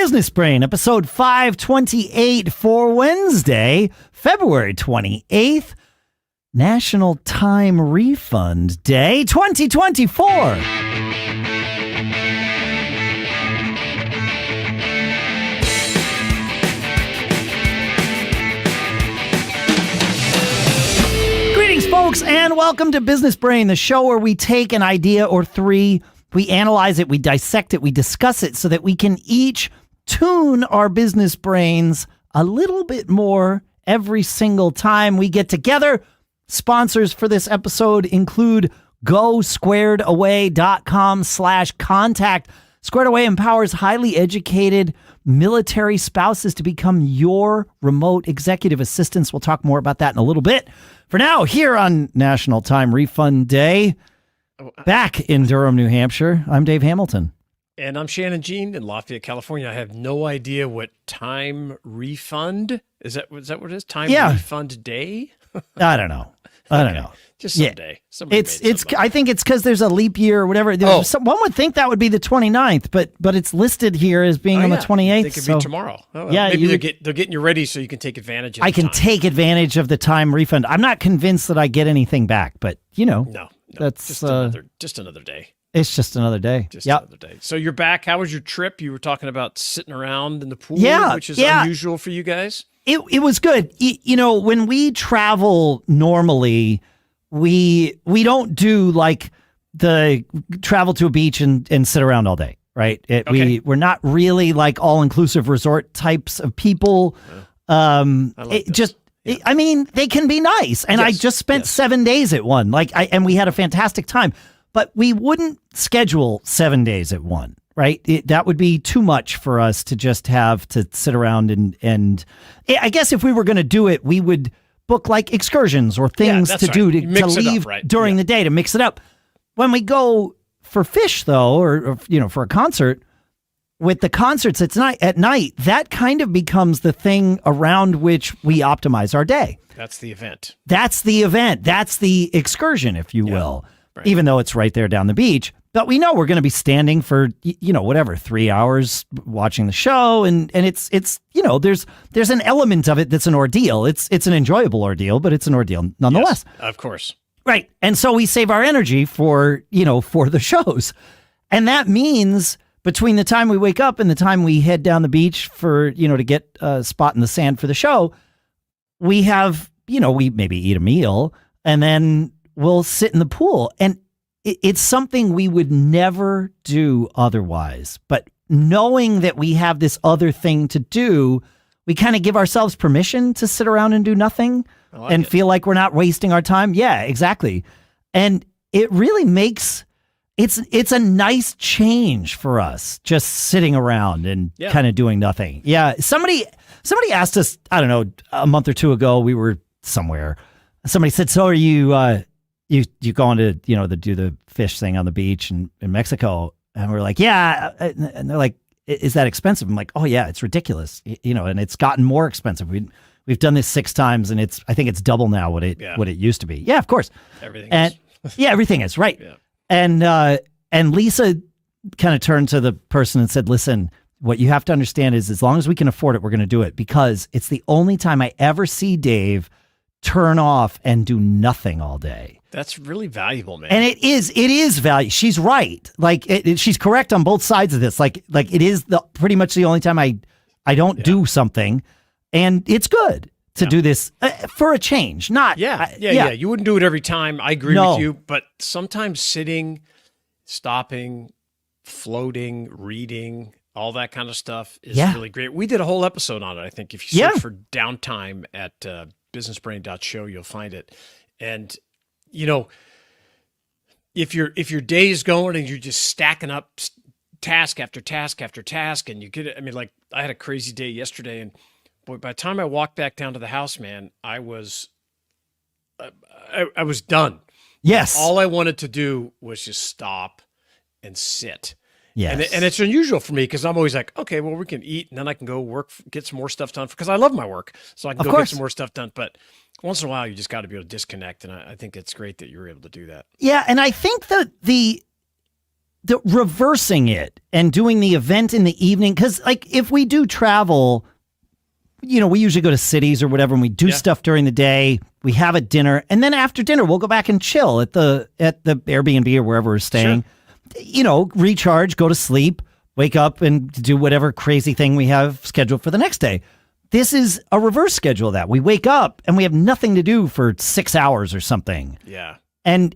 Business Brain, episode 528 for Wednesday, February 28th, National Time Refund Day 2024. Greetings, folks, and welcome to Business Brain, the show where we take an idea or three, we analyze it, we dissect it, we discuss it so that we can each tune our business brains a little bit more every single time we get together. Sponsors for this episode include GoSquaredAway.com/contact. Squared Away empowers highly educated military spouses to become your remote executive assistants. We'll talk more about that in a little bit. For now, here on National Time Refund Day, back in Durham, New Hampshire, I'm Dave Hamilton. And I'm Shannon Jean in Lafayette, California. I have no idea what time refund is. That what it is? Time refund day? I don't know. I don't know. Just someday. It's. I think it's because there's a leap year or whatever. One would think that would be the 29th, but it's listed here as being on the 28th. It could be tomorrow. Maybe they're getting you ready so you can take advantage of I can take advantage of the time refund. I'm not convinced that I get anything back, but No, that's just another day. It's just another day. Another day. So you're back. How was your trip? You were talking about sitting around in the pool, which is unusual for you guys. It was good. When we travel normally, we don't do like the travel to a beach and sit around all day, right? We're not really like all-inclusive resort types of people. They can be nice. And I just spent 7 days at one. And we had a fantastic time. But we wouldn't schedule 7 days at one, right? That would be too much for us to just have to sit around and I guess if we were going to do it, we would book like excursions or things to do to leave during the day to mix it up. When we go for fish, though, or for a concert, with the concerts at night, that kind of becomes the thing around which we optimize our day. That's the event. That's the excursion, if you will. Right. Even though it's right there down the beach. But we know we're going to be standing for, 3 hours watching the show. And it's there's an element of it that's an ordeal. It's an enjoyable ordeal, but it's an ordeal nonetheless. Yes, of course. Right. And so we save our energy for the shows. And that means between the time we wake up and the time we head down the beach for, to get a spot in the sand for the show, we have, we maybe eat a meal and then we'll sit in the pool, and it's something we would never do otherwise. But knowing that we have this other thing to do, we kind of give ourselves permission to sit around and do nothing and feel like we're not wasting our time. Yeah, exactly. And it really makes it's a nice change for us just sitting around and kind of doing nothing. Yeah. Somebody asked us, I don't know, a month or two ago, we were somewhere. Somebody said, "So are you going to, do the fish thing on the beach in Mexico?" And we're like, "Yeah." And they're like, "Is that expensive?" I'm like, "Oh yeah, it's ridiculous." And it's gotten more expensive. We've done this 6 times and I think it's double now what it used to be. Yeah, of course. Everything is. Everything is, right. Yeah. And Lisa kind of turned to the person and said, "Listen, what you have to understand is as long as we can afford it, we're going to do it, because it's the only time I ever see Dave turn off and do nothing all day." That's really valuable, man. And it is value. She's right. Like she's correct on both sides of this. Like it is pretty much the only time I don't do something, and it's good to do this for a change. Not You wouldn't do it every time. I agree with you, but sometimes sitting, stopping, floating, reading, all that kind of stuff is really great. We did a whole episode on it. I think if you search for downtime at businessbrain.show, you'll find it. And if your day is going and you're just stacking up task after task after task, and I had a crazy day yesterday, and boy, by the time I walked back down to the house, man, I was done. Yes. All I wanted to do was just stop and sit. Yes. And it's unusual for me because I'm always like, okay, well, we can eat and then I can go work, get some more stuff done because I love my work. So I can go get some more stuff done. But once in a while, you just got to be able to disconnect. And I think it's great that you're able to do that. Yeah. And I think that reversing it and doing the event in the evening. Because like if we do travel, we usually go to cities or whatever, and we do stuff during the day. We have a dinner, and then after dinner, we'll go back and chill at the Airbnb or wherever we're staying. Sure. Recharge, go to sleep, wake up, and do whatever crazy thing we have scheduled for the next day. This is a reverse schedule of that. We wake up and we have nothing to do for 6 hours or something. Yeah. And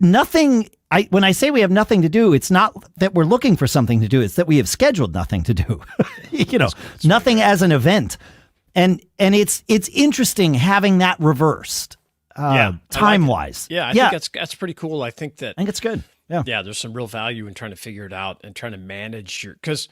nothing. When I say we have nothing to do, it's not that we're looking for something to do. It's that we have scheduled nothing to do. Nothing as an event. And it's interesting having that reversed, time wise. I think that's pretty cool. I think it's good. Yeah, there's some real value in trying to figure it out and trying to manage because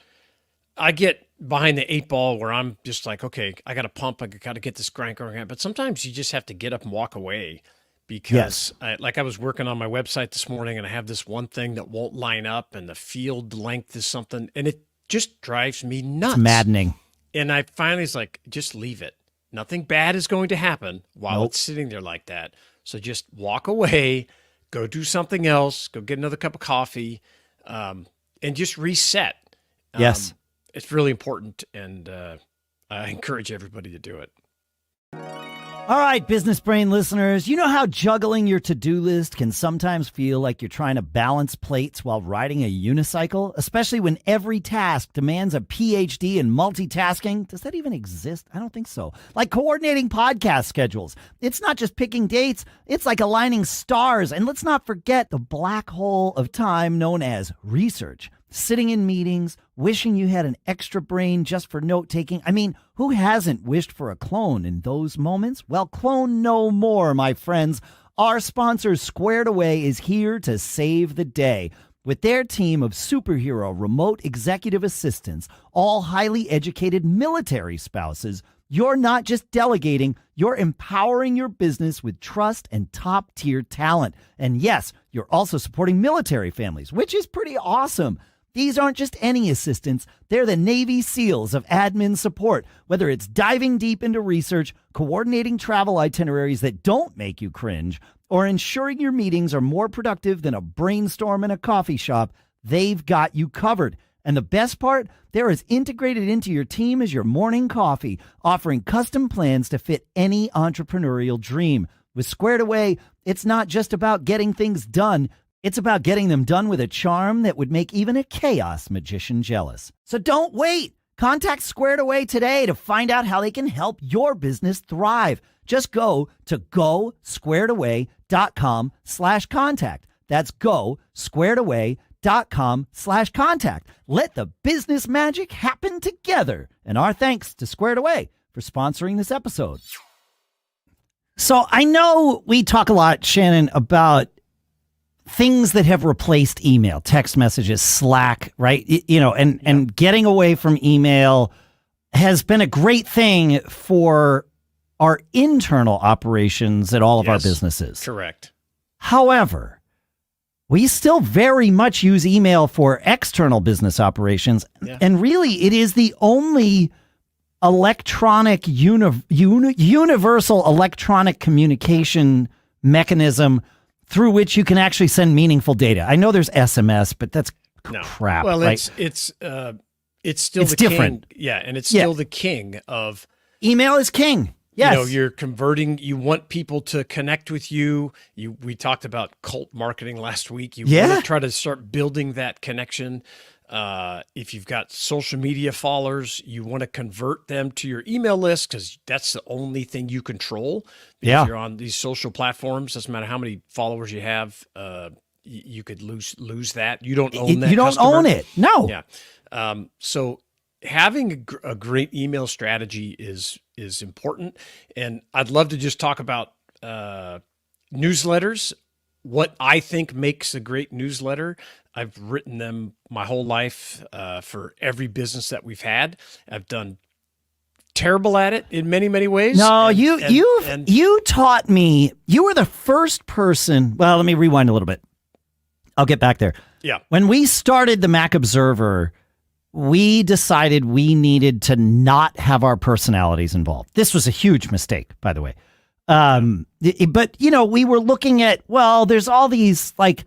I get behind the 8 ball where I'm just like, okay, I got to pump, I got to get this grind going. But sometimes you just have to get up and walk away because, I was working on my website this morning and I have this one thing that won't line up and the field length is something, and it just drives me nuts. It's maddening. And I finally was like, just leave it. Nothing bad is going to happen while it's sitting there like that. So just walk away, go do something else, go get another cup of coffee, and just reset. Yes. It's really important, and I encourage everybody to do it. All right, Business Brain listeners, you know how juggling your to-do list can sometimes feel like you're trying to balance plates while riding a unicycle, especially when every task demands a PhD in multitasking? Does that even exist? I don't think so. Like coordinating podcast schedules. It's not just picking dates, it's like aligning stars. And let's not forget the black hole of time known as research. Sitting in meetings, wishing you had an extra brain just for note-taking. I mean, who hasn't wished for a clone in those moments? Well, clone no more, my friends. Our sponsor, Squared Away, is here to save the day. With their team of superhero remote executive assistants, all highly educated military spouses, you're not just delegating, you're empowering your business with trust and top-tier talent. And yes, you're also supporting military families, which is pretty awesome. These aren't just any assistants. They're the Navy SEALs of admin support. Whether it's diving deep into research, coordinating travel itineraries that don't make you cringe, or ensuring your meetings are more productive than a brainstorm in a coffee shop, they've got you covered. And the best part, they're as integrated into your team as your morning coffee, offering custom plans to fit any entrepreneurial dream. With Squared Away, it's not just about getting things done. It's about getting them done with a charm that would make even a chaos magician jealous. So don't wait. Contact Squared Away today to find out how they can help your business thrive. Just go to gosquaredaway.com/contact. That's gosquaredaway.com/contact. Let the business magic happen together. And our thanks to Squared Away for sponsoring this episode. So I know we talk a lot, Shannon, about things that have replaced email, text messages, Slack, right? And getting away from email has been a great thing for our internal operations at all of our businesses. Correct. However, we still very much use email for external business operations. Yeah. And really, it is the only electronic, universal electronic communication mechanism through which you can actually send meaningful data. I know there's SMS, but that's crap. Well, right? it's still the different. King. Yeah, and it's still the king of email is king. Yes. You're converting, you want people to connect with you. We talked about cult marketing last week. You want to try to start building that connection. If you've got social media followers, you want to convert them to your email list because that's the only thing you control. Because you're on these social platforms. Doesn't matter how many followers you have. You could lose that. You don't own that. You don't own it. No. Yeah. So having a great email strategy is important. And I'd love to just talk about newsletters. What I think makes a great newsletter. I've written them my whole life for every business that we've had. I've done terrible at it in many, many ways. No, you taught me. You were the first person. Well, let me rewind a little bit. I'll get back there. Yeah. When we started the Mac Observer, we decided we needed to not have our personalities involved. This was a huge mistake, by the way. But we were looking at, there's all these like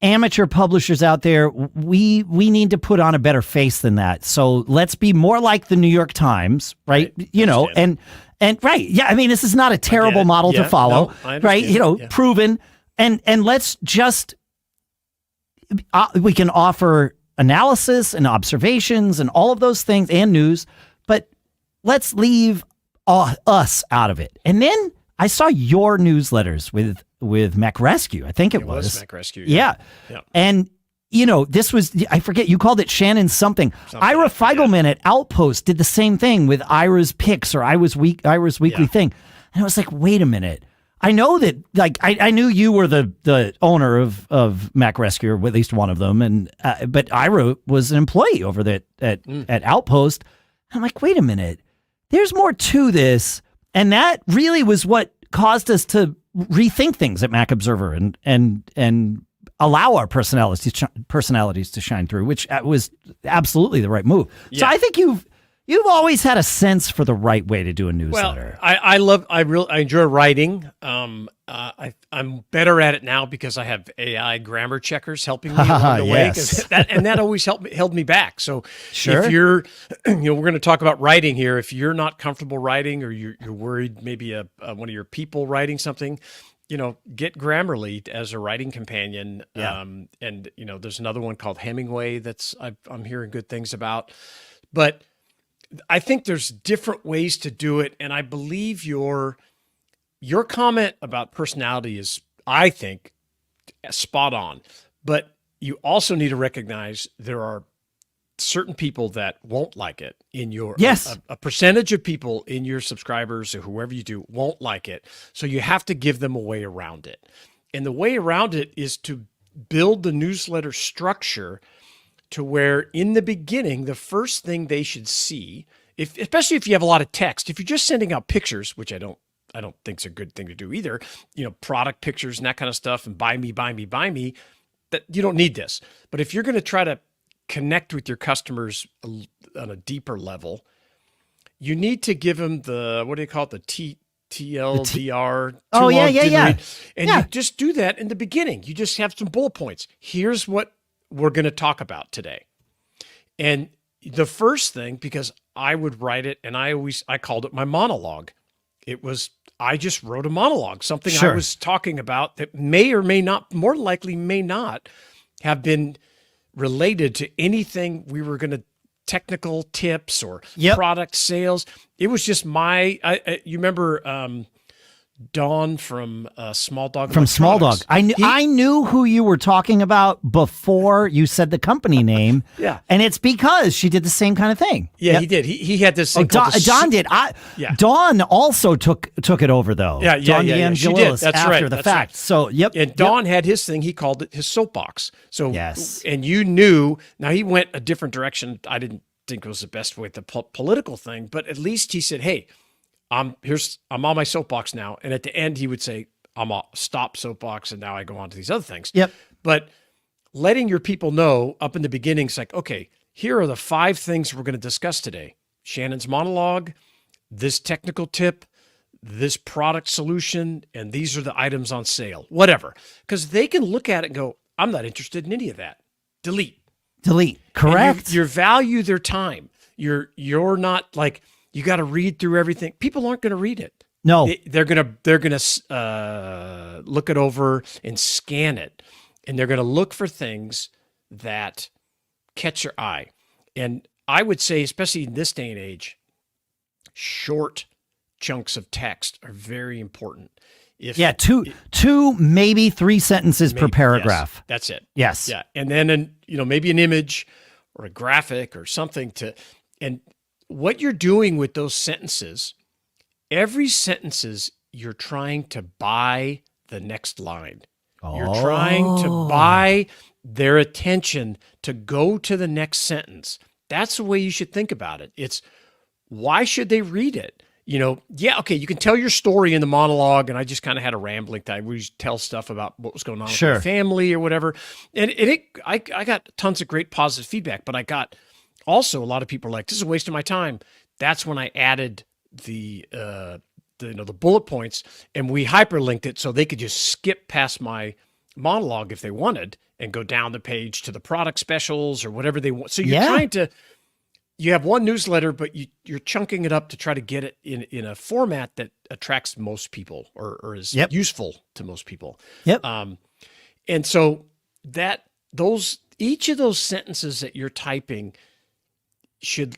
amateur publishers out there, we need to put on a better face than that. So let's be more like the New York Times, right? You know, and right. Yeah. I mean, this is not a terrible model to follow, right? You know, proven. And let's just, we can offer analysis and observations and all of those things and news, but let's leave us out of it. And then I saw your newsletters with MacResQ. I think it was MacResQ. Yeah. And you know, this was, I forget, you called it Shannon something. Ira Feigelman at Outpost did the same thing with Ira's picks or Ira's weekly thing. And I was like, wait a minute. I know that, like, I knew you were the owner of MacResQ, or at least one of them, and but Ira was an employee over there at Outpost. I'm like, wait a minute, there's more to this, and that really was what caused us to rethink things at Mac Observer and allow our personalities to shine through, which was absolutely the right move. Yeah. So I think you've always had a sense for the right way to do a newsletter. Well, I enjoy writing. I'm better at it now because I have AI grammar checkers helping me along the way. That always held me back. So if you're, we're going to talk about writing here. If you're not comfortable writing, or you're worried maybe one of your people writing something, get Grammarly as a writing companion. Yeah. And there's another one called Hemingway I'm hearing good things about, but I think there's different ways to do it. And I believe your comment about personality is, I think, spot on. But you also need to recognize there are certain people that won't like it in your, a percentage of people in your subscribers or whoever you do won't like it. So you have to give them a way around it. And the way around it is to build the newsletter structure to where in the beginning, the first thing they should see, especially if you have a lot of text, if you're just sending out pictures, which I don't think is a good thing to do either, product pictures and that kind of stuff, and buy me, that you don't need this. But if you're going to try to connect with your customers on a deeper level, you need to give them the, what do you call it? The TLDR. And you just do that in the beginning. You just have some bullet points. Here's what we're going to talk about today. And the first thing, because I would write it, and I called it my monologue. I just wrote a monologue, something I was talking about that may or may not, more likely may not have been related to anything we were going to, technical tips or product sales. It was just you remember Dawn from Small Dog. From Small Dog. I knew who you were talking about before you said the company name. Yeah. And it's because she did the same kind of thing. Yeah, he did. He had this thing Dawn did. Dawn also took it over, though. Yeah. She did. That's after the fact. Right. So, And Dawn had his thing. He called it his Soapbox. So, and you knew, now he went a different direction. I didn't think it was the best way, the political thing, but at least he said, hey, I'm on my soapbox now. And at the end, he would say, stop soapbox. And now I go on to these other things. Yep. But letting your people know up in the beginning, it's like, okay, here are the 5 things we're going to discuss today. Shannon's monologue, this technical tip, this product solution, and these are the items on sale, whatever. Because they can look at it and go, I'm not interested in any of that. Delete. Correct. You value their time. You're not like, you got to read through everything. People aren't going to read it. No, they're gonna look it over and scan it, and they're gonna look for things that catch your eye. And I would say, especially in this day and age, short chunks of text are very important. Two maybe 3 sentences per paragraph. Yes, that's it. Yes. Yeah, and then maybe an image or a graphic or something and what you're doing with those sentences, every sentences you're trying to buy the next line. You're trying to buy their attention to go to the next sentence. That's the way you should think about it. It's, why should they read it? Okay, you can tell your story in the monologue, and I just kind of had a rambling time. We just tell stuff about what was going on with my family or whatever. And I got tons of great positive feedback, but I got also a lot of people are like, this is a waste of my time. That's when I added the bullet points, and we hyperlinked it so they could just skip past my monologue if they wanted and go down the page to the product specials or whatever they want. So you're trying to, you have one newsletter, but you're chunking it up to try to get it in a format that attracts most people or is useful to most people. And so each of those sentences that you're typing should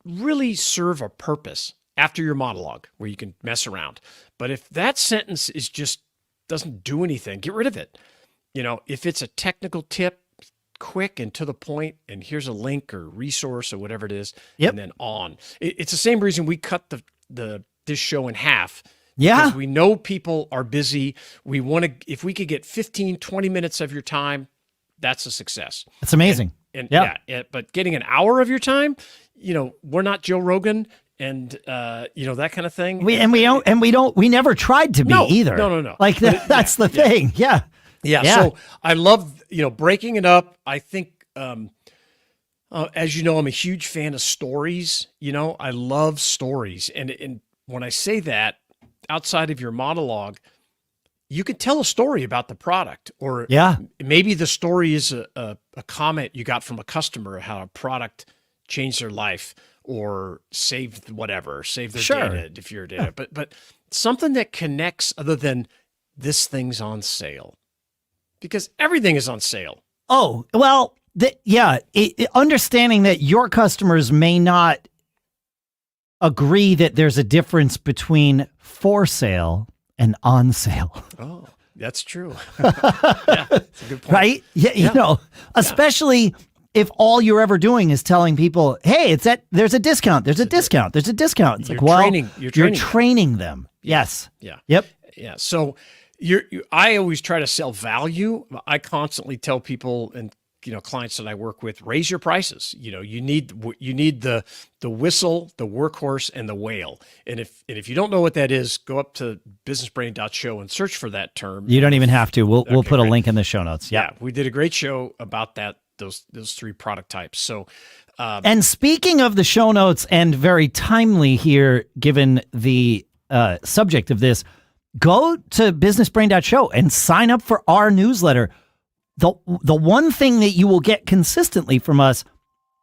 really serve a purpose after your monologue where you can mess around. But if that sentence is just doesn't do anything, get rid of it. If it's a technical tip, quick and to the point, and here's a link or resource or whatever it is, and then on. It's the same reason we cut this show in half. Because we know people are busy. We want to, if we could get 15, 20 minutes of your time, that's a success. That's amazing. But getting an hour of your time, we're not Joe Rogan and that kind of thing. We never tried to be either. No. Like that's the thing. Yeah. So I love, breaking it up. I think, as you know, I'm a huge fan of stories. I love stories. And when I say that, outside of your monologue, you could tell a story about the product, or maybe the story is a comment you got from a customer, how a product changed their life or saved their data if you're a data, but something that connects other than this thing's on sale, because everything is on sale. Oh, well, understanding that your customers may not agree that there's a difference between for sale and on sale. Oh, that's true. That's a good point. Right? Yeah, especially if all you're ever doing is telling people, hey, there's a discount. There's a discount. There's a discount. It's you're training them. Yes. Yeah. Yep. Yeah. So I always try to sell value. I constantly tell people and clients that I work with, raise your prices. You need the whistle, the workhorse, and the whale. And if you don't know what that is, go up to businessbrain.show and search for that term. You don't even have to. We'll put a link in the show notes. Yeah. We did a great show about that. Those three product types. So, and speaking of the show notes, and very timely here, given the subject of this, go to businessbrain.show and sign up for our newsletter. The one thing that you will get consistently from us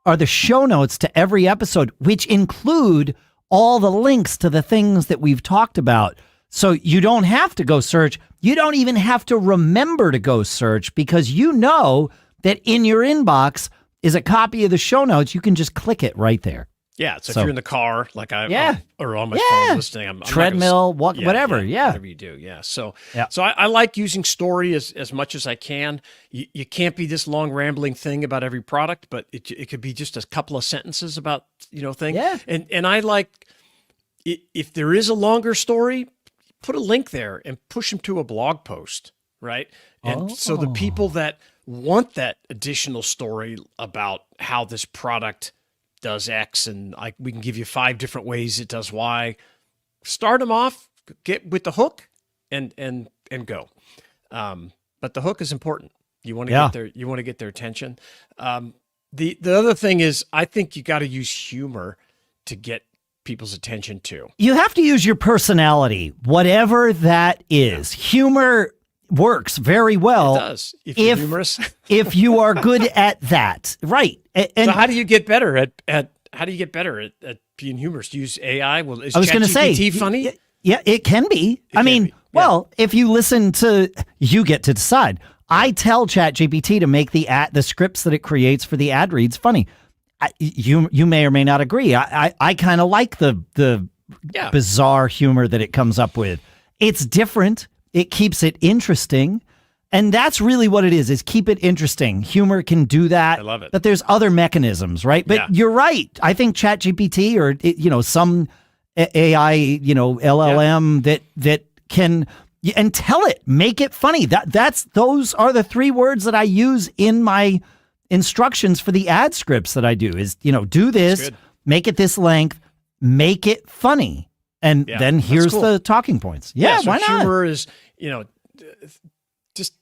are the show notes to every episode, which include all the links to the things that we've talked about. So you don't have to go search. You don't even have to remember to go search, because that in your inbox is a copy of the show notes. You can just click it right there. Yeah. So if you're in the car, like or on my phone listening, I'm treadmill, whatever. Yeah. Whatever you do. Yeah. So I like using story as much as I can. You can't be this long rambling thing about every product, but it could be just a couple of sentences about, thing. Yeah. And I like, if there is a longer story, put a link there and push them to a blog post. Right. And so the people that want that additional story about how this product does X, and we can give you 5 different ways it does Y. Start them off, get with the hook, and go. But the hook is important. You want to get their attention. The other thing is, I think you got to use humor to get people's attention too. You have to use your personality, whatever that is. Yeah. Humor works very well. It does. If you're humorous. If you are good at that. Right. And so how do you get better at being humorous? Do you use AI? Well, is ChatGPT funny? Yeah, it can be. If you listen to, you get to decide. I tell ChatGPT to make the scripts that it creates for the ad reads funny. You may or may not agree. I kind of like the bizarre humor that it comes up with. It's different. It keeps it interesting. And that's really what it is keep it interesting. Humor can do that. I love it. But there's other mechanisms, right? But you're right. I think ChatGPT or some AI, LLM that can, and tell it, make it funny. Those are the 3 words that I use in my instructions for the ad scripts that I do is, do this, make it this length, make it funny. And then here's the talking points. Yeah, so why not? Humor is, just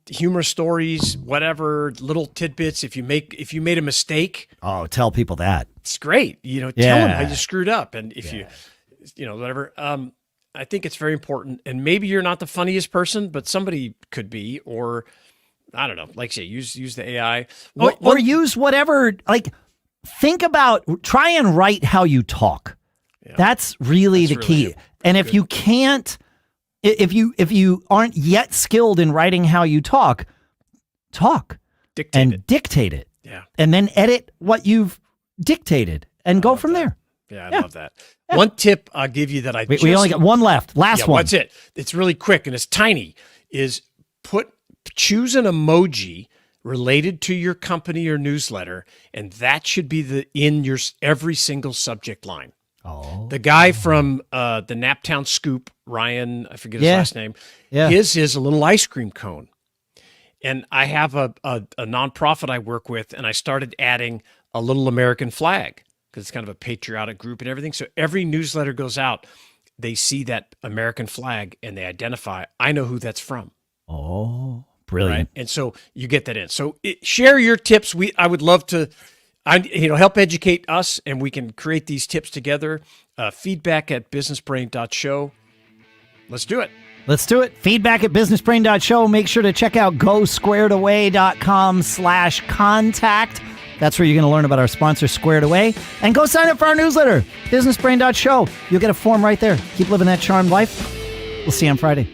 humor stories, whatever, little tidbits. If you made a mistake, tell people that. It's great. Tell them how you screwed up, and if you whatever. I think it's very important. And maybe you're not the funniest person, but somebody could be, or I don't know. Like say, use the AI. Or use whatever, like think about, try and write how you talk. Yeah. That's really the key. And if you can't, if you aren't yet skilled in writing how you talk. Dictate it. Yeah. And then edit what you've dictated and go from there. Yeah, I love that. Yeah. One tip I'll give you that we only got one left. Last one. That's it. It's really quick and it's tiny. Is choose an emoji related to your company or newsletter, and that should be in your every single subject line. Oh. The guy from the Naptown Scoop, Ryan, I forget his last name. Yeah. His is a little ice cream cone. And I have a nonprofit I work with, and I started adding a little American flag because it's kind of a patriotic group and everything. So every newsletter goes out, they see that American flag and they identify, I know who that's from. Oh, brilliant. Right? And so you get that in. So share your tips. I would love to help educate us, and we can create these tips together. Feedback@businessbrain.show. Let's do it. Feedback@businessbrain.show. Make sure to check out gosquaredaway.com/contact. That's where you're going to learn about our sponsor, Squared Away. And go sign up for our newsletter, businessbrain.show. You'll get a form right there. Keep living that charmed life. We'll see you on Friday.